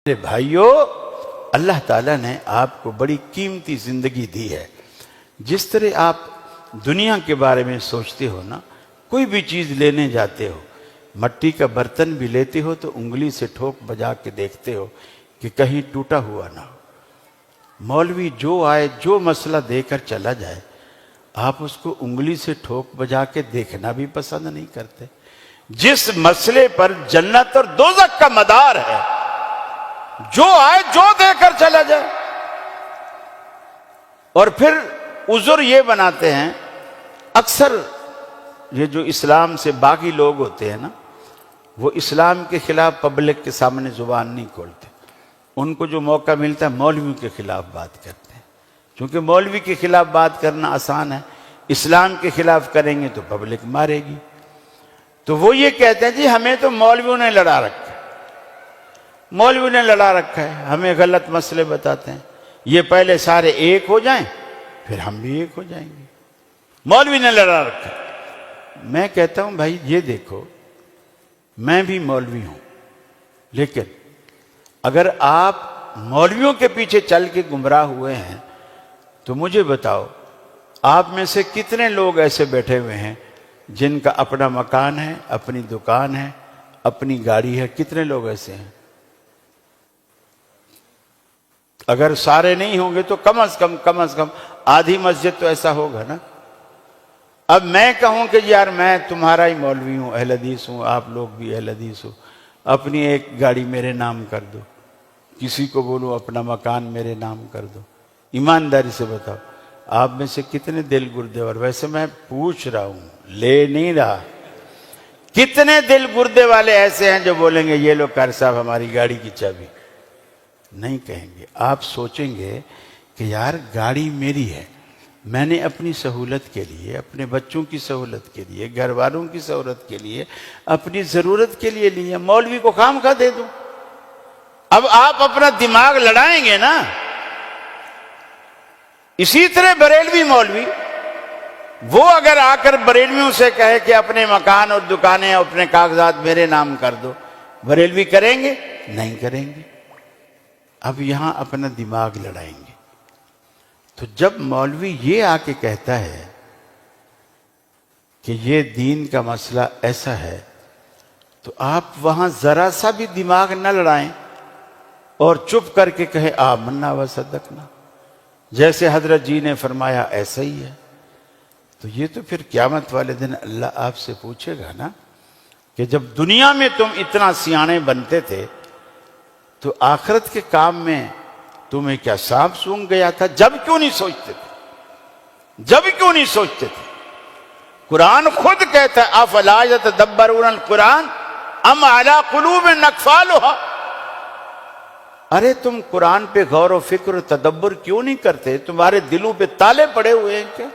میرے بھائیوں، اللہ تعالیٰ نے آپ کو بڑی قیمتی زندگی دی ہے۔ جس طرح آپ دنیا کے بارے میں سوچتے ہو نا، کوئی بھی چیز لینے جاتے ہو، مٹی کا برتن بھی لیتے ہو تو انگلی سے ٹھوک بجا کے دیکھتے ہو کہ کہیں ٹوٹا ہوا نہ ہو۔ مولوی جو آئے، جو مسئلہ دے کر چلا جائے، آپ اس کو انگلی سے ٹھوک بجا کے دیکھنا بھی پسند نہیں کرتے۔ جس مسئلے پر جنت اور دوزخ کا مدار ہے، جو آئے جو دے کر چلا جائے۔ اور پھر عذر یہ بناتے ہیں، اکثر یہ جو اسلام سے باغی لوگ ہوتے ہیں نا، وہ اسلام کے خلاف پبلک کے سامنے زبان نہیں کھولتے۔ ان کو جو موقع ملتا ہے مولویوں کے خلاف بات کرتے ہیں، کیونکہ مولوی کے خلاف بات کرنا آسان ہے، اسلام کے خلاف کریں گے تو پبلک مارے گی۔ تو وہ یہ کہتے ہیں جی ہمیں تو مولویوں نے لڑا رکھا ہے، مولوی نے لڑا رکھا ہے، ہمیں غلط مسئلے بتاتے ہیں، یہ پہلے سارے ایک ہو جائیں پھر ہم بھی ایک ہو جائیں گے، مولوی نے لڑا رکھا ہے۔ میں کہتا ہوں بھائی یہ دیکھو، میں بھی مولوی ہوں، لیکن اگر آپ مولویوں کے پیچھے چل کے گمراہ ہوئے ہیں تو مجھے بتاؤ، آپ میں سے کتنے لوگ ایسے بیٹھے ہوئے ہیں جن کا اپنا مکان ہے، اپنی دکان ہے، اپنی گاڑی ہے؟ کتنے لوگ ایسے ہیں؟ اگر سارے نہیں ہوں گے تو کم از کم آدھی مسجد تو ایسا ہوگا نا۔ اب میں کہوں کہ یار میں تمہارا ہی مولوی ہوں، اہل حدیث ہوں، آپ لوگ بھی اہل حدیث ہو، اپنی ایک گاڑی میرے نام کر دو، کسی کو بولو اپنا مکان میرے نام کر دو، ایمانداری سے بتاؤ آپ میں سے کتنے دل گردے؟ اور ویسے میں پوچھ رہا ہوں، لے نہیں رہا، کتنے دل گردے والے ایسے ہیں جو بولیں گے یہ لو قاری صاحب ہماری گاڑی کی چابی؟ نہیں کہیں گے۔ آپ سوچیں گے کہ یار گاڑی میری ہے، میں نے اپنی سہولت کے لیے، اپنے بچوں کی سہولت کے لیے، گھر والوں کی سہولت کے لیے، اپنی ضرورت کے لیے لی ہے، مولوی کو خواہ دے دوں؟ اب آپ اپنا دماغ لڑائیں گے نا۔ اسی طرح بریلوی مولوی، وہ اگر آ کر بریلویوں سے کہے کہ اپنے مکان اور دکانیں، اپنے کاغذات میرے نام کر دو، بریلوی کریں گے؟ نہیں کریں گے۔ اب یہاں اپنا دماغ لڑائیں گے۔ تو جب مولوی یہ آ کے کہتا ہے کہ یہ دین کا مسئلہ ایسا ہے، تو آپ وہاں ذرا سا بھی دماغ نہ لڑائیں اور چپ کر کے کہیں آمنا و صدقنا، جیسے حضرت جی نے فرمایا ایسا ہی ہے۔ تو یہ تو پھر قیامت والے دن اللہ آپ سے پوچھے گا نا کہ جب دنیا میں تم اتنا سیانے بنتے تھے تو آخرت کے کام میں تمہیں کیا سانپ سونگھ گیا تھا؟ جب کیوں نہیں سوچتے تھے؟ جب کیوں نہیں سوچتے تھے؟ قرآن خود کہتا ہے افلا یتدبرون القرآن ام علی قلوب اقفالها۔ ارے تم قرآن پہ غور و فکر و تدبر کیوں نہیں کرتے؟ تمہارے دلوں پہ تالے پڑے ہوئے ہیں کیا؟